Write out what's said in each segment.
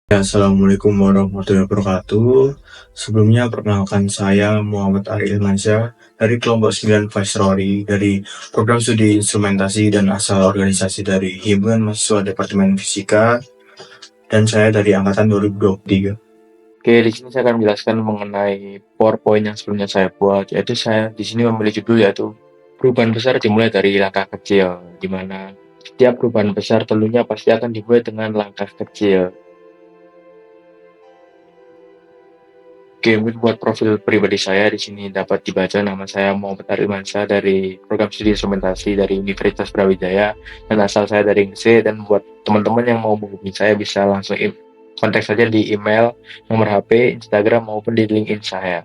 Ya, Assalamualaikum warahmatullahi wabarakatuh. Sebelumnya perkenalkan saya Muhammad Ari Ilmansyah dari kelompok 9 Viceroy dari program studi instrumentasi dan asal organisasi dari Himpunan Mahasiswa Departemen Fisika, dan saya dari angkatan 2023. Oke, di sini saya akan menjelaskan mengenai PowerPoint yang sebelumnya saya buat, yaitu saya di sini memilih judul yaitu perubahan besar dimulai dari langkah kecil, di mana setiap perubahan besar tentunya pasti akan dimulai dengan langkah kecil. Oke, mungkin buat profil pribadi saya di sini dapat dibaca nama saya Muhammad Arifmansyah dari program studi instrumentasi dari Universitas Brawijaya dan asal saya dari NC. Dan buat teman-teman yang mau menghubungi saya bisa langsung kontak saja di email, nomor HP, Instagram maupun di LinkedIn saya.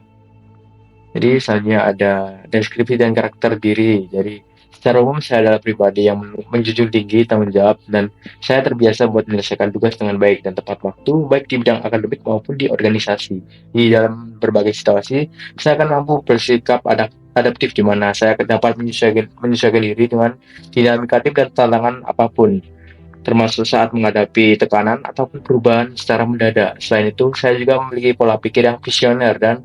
Jadi selanjutnya ada deskripsi dan karakter diri. Jadi secara umum saya adalah pribadi yang menjunjung tinggi tanggung jawab dan saya terbiasa buat menyelesaikan tugas dengan baik dan tepat waktu, baik di bidang akademik maupun di organisasi. Di dalam berbagai situasi, saya akan mampu bersikap adaptif di mana saya dapat menyesuaikan diri dengan dinamika tim dan tantangan apapun, termasuk saat menghadapi tekanan ataupun perubahan secara mendadak. Selain itu, saya juga memiliki pola pikir yang visioner dan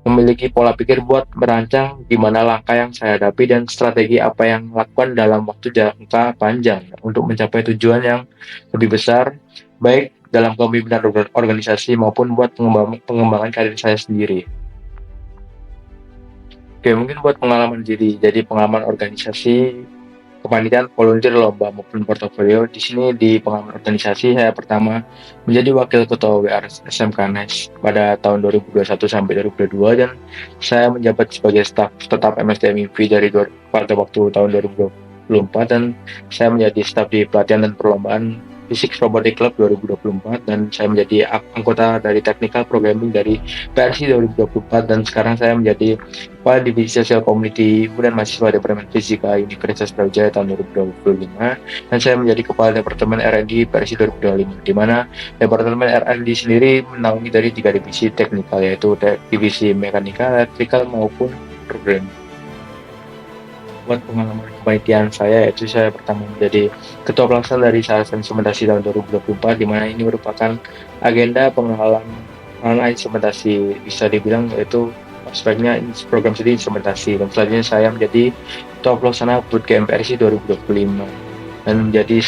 memiliki pola pikir buat merancang di mana langkah yang saya hadapi dan strategi apa yang lakukan dalam waktu jangka panjang untuk mencapai tujuan yang lebih besar, baik dalam kepemimpinan organisasi maupun buat pengembangan karir saya sendiri. Oke, mungkin buat pengalaman diri, jadi pengalaman organisasi, kepanitiaan, volunteer, lomba maupun portofolio. Di sini di pengalaman organisasi saya pertama menjadi wakil ketua WR SMK NES pada tahun 2021 sampai 2022 dan saya menjabat sebagai staf tetap MSDM INVI pada waktu tahun 2024 dan saya menjadi staf di pelatihan dan perlombaan Physics Robotic Club 2024 dan saya menjadi anggota dari Technical Programming dari PRC 2024 dan sekarang saya menjadi Kepala Divisi Sosial Community Himpunan Mahasiswa Departemen Fisika Universitas Brawijaya tahun 2025 dan saya menjadi Kepala Departemen R&D PRC 2025 di mana Departemen R&D sendiri menaungi dari 3 divisi teknikal yaitu divisi mekanika, elektrikal maupun programming. Buat pengalaman kepanitiaan saya yaitu saya pertama menjadi ketua pelaksana dari Saras Instrumentasi tahun 2024 di mana ini merupakan agenda pengenalan instrumentasi, bisa dibilang yaitu aspeknya program studi instrumentasi, dan selanjutnya saya menjadi ketua pelaksana BUT GMPRC 2025 dan menjadi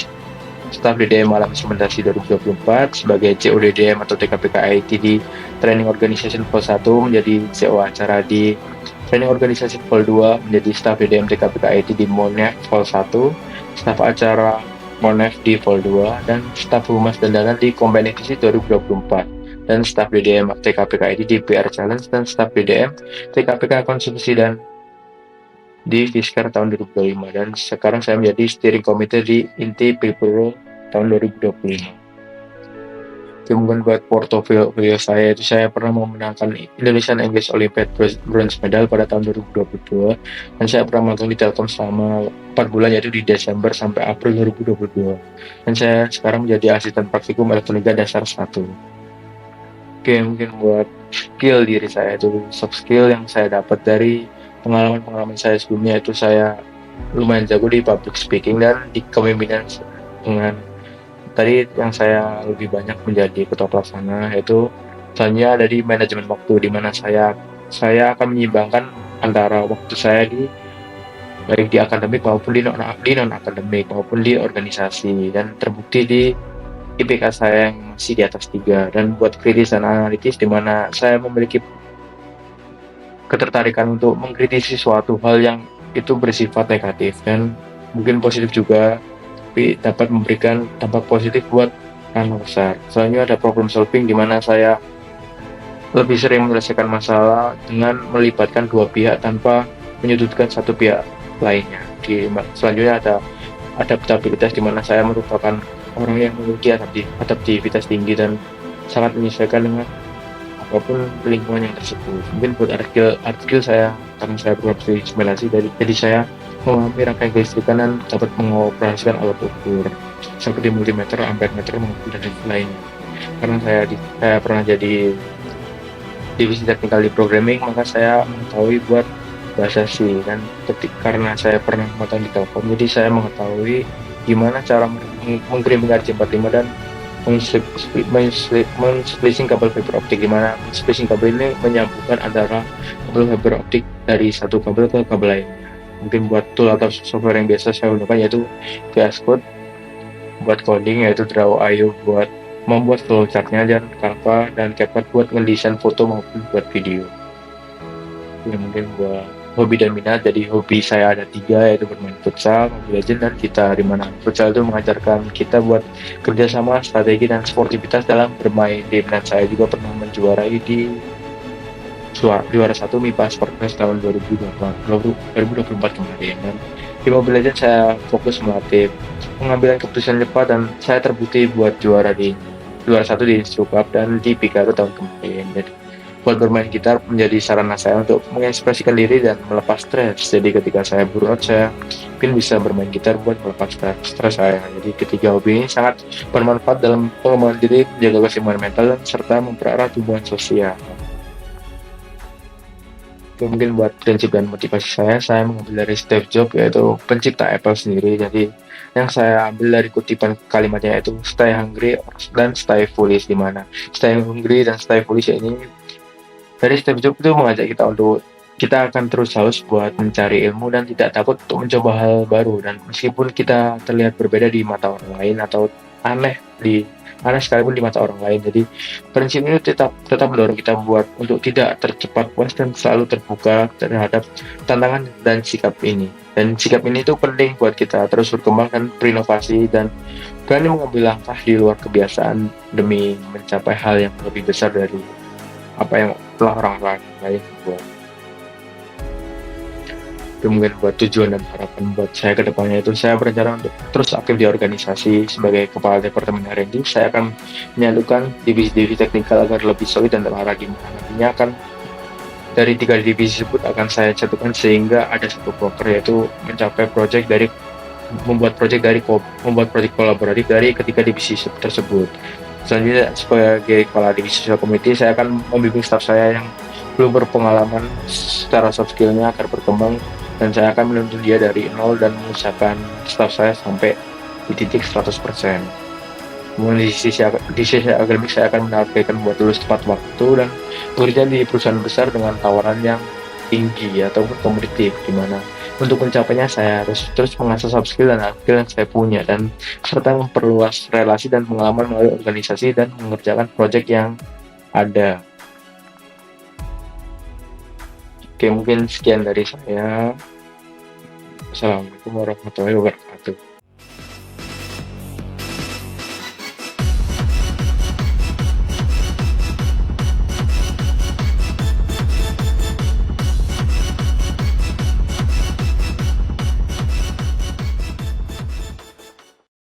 staf DDM Malam Instrumentasi 2024 sebagai CODDM atau TKPK IT di Training Organization Vol 1, menjadi CO acara di Training Organisasi Vol 2, menjadi staf DDM TKPK IT di Monef Vol 1, staf acara Monef di Vol 2, dan staf Humas dan Dana di Combine Edisi 2024, dan staf DDM TKPK IT di PR Challenge, dan staf DDM TKPK Konsumsi dan di Fiskar tahun 2025, dan sekarang saya menjadi steering committee di Inti Pilpro tahun 2025. Kemudian buat portofolio saya itu saya pernah memenangkan Indonesian English Olympiad Bronze Medal pada tahun 2022 dan saya pernah magang di Telkom selama 4 bulan yaitu di Desember sampai April 2022 dan saya sekarang menjadi asisten praktikum elektronika dasar 1. Oke, mungkin buat skill diri saya itu soft skill yang saya dapat dari pengalaman-pengalaman saya sebelumnya itu saya lumayan jago di public speaking dan di kepemimpinan dengan tadi yang saya lebih banyak menjadi ketua pelaksana yaitu misalnya ada di manajemen waktu di mana saya akan menyeimbangkan antara waktu saya di baik di akademik maupun di non akademik maupun di organisasi dan terbukti di IPK saya yang masih di atas 3 dan buat kritis dan analitis di mana saya memiliki ketertarikan untuk mengkritisi suatu hal yang itu bersifat negatif dan mungkin positif juga tapi dapat memberikan dampak positif buat anak besar. Selanjutnya ada problem solving di mana saya lebih sering menyelesaikan masalah dengan melibatkan dua pihak tanpa menyudutkan satu pihak lainnya. Selanjutnya ada adaptabilitas di mana saya merupakan orang yang memiliki adaptivitas tinggi dan sangat menyesuaikan dengan apapun lingkungan yang tersebut. Mungkin buat artikel saya karena saya beroperasi simulasi jadi saya memahami rangkaian kelistrikan dan dapat mengoperasikan alat ukur seperti multimeter, ampermeter maupun dan lainnya. Karena saya pernah jadi divisi teknikal di programming, maka saya mengetahui buat bahasa C dan karena saya pernah magang di Telkom, jadi saya mengetahui gimana cara mengkirim RJ45 dan men-splicing kabel fiber optik, di mana splicing kabel ini menyambungkan antara kabel fiber optik dari satu kabel ke kabel lainnya. Mungkin buat tool atau software yang biasa saya gunakan yaitu VS Code buat coding, yaitu Draw.io buat membuat flowchart-nya, dan Canva dan CapCut buat ngedesain foto maupun buat video. Ya mungkin buat hobi dan minat, jadi hobi saya ada 3, yaitu bermain futsal, Mobile Legends, dan gitar, di mana futsal itu mengajarkan kita buat kerjasama, strategi, dan sportivitas dalam bermain. Di minat saya juga pernah menjuarai di juara 1 MIPA Sportfest tahun 2024 kemarin. Dan di Mobile Legends saya fokus melatih pengambilan keputusan cepat, dan saya terbukti buat juara 1 di Instru Cup dan di Picasso tahun kemarin. Jadi buat bermain gitar menjadi sarana saya untuk mengekspresikan diri dan melepas stres. Jadi ketika saya burnout, saya mungkin bisa bermain gitar buat melepas stres saya. Jadi ketiga hobi ini sangat bermanfaat dalam pengembangan diri, menjaga keseimbangan mental, dan serta mempererat hubungan sosial. Itu mungkin buat prinsip dan motivasi saya mengambil dari Steve Jobs, yaitu pencipta Apple sendiri. Jadi yang saya ambil dari kutipan kalimatnya yaitu stay hungry dan stay foolish, di mana stay hungry dan stay foolish ini dari Steve Jobs itu mengajak kita untuk kita akan terus haus buat mencari ilmu dan tidak takut untuk mencoba hal baru, dan meskipun kita terlihat berbeda di mata orang lain atau aneh sekalipun di mata orang lain. Jadi prinsip ini tetap mendorong kita buat untuk tidak tercepat puas dan selalu terbuka terhadap tantangan dan sikap ini. Dan sikap ini itu penting buat kita terus berkembang dan berinovasi, dan berani mengambil langkah di luar kebiasaan demi mencapai hal yang lebih besar dari apa yang telah orang lain buat. Itu mungkin buat tujuan dan harapan buat saya ke depannya, itu saya berencana untuk terus aktif di organisasi sebagai kepala departemen R&D. Saya akan menyatukan divisi-divisi teknikal agar lebih solid dan terarah, di mana nantinya akan dari 3 divisi tersebut akan saya satukan sehingga ada satu broker, yaitu membuat proyek kolaboratif dari ketiga divisi tersebut. Selanjutnya, sebagai kepala divisi social committee, saya akan membimbing staf saya yang belum berpengalaman secara soft skill-nya agar berkembang, dan saya akan menuntun dia dari nol dan mengusahakan staf saya sampai di titik 100%. Kemudian di sisi akademik, saya akan menargetkan buat lulus tepat waktu dan bekerja di perusahaan besar dengan tawaran yang tinggi ataupun kompetitif, di mana untuk mencapainya saya harus terus mengasah soft skill dan hard skill yang saya punya, dan serta memperluas relasi dan pengalaman melalui organisasi dan mengerjakan proyek yang ada. Oke, mungkin sekian dari saya. Assalamualaikum warahmatullahi wabarakatuh.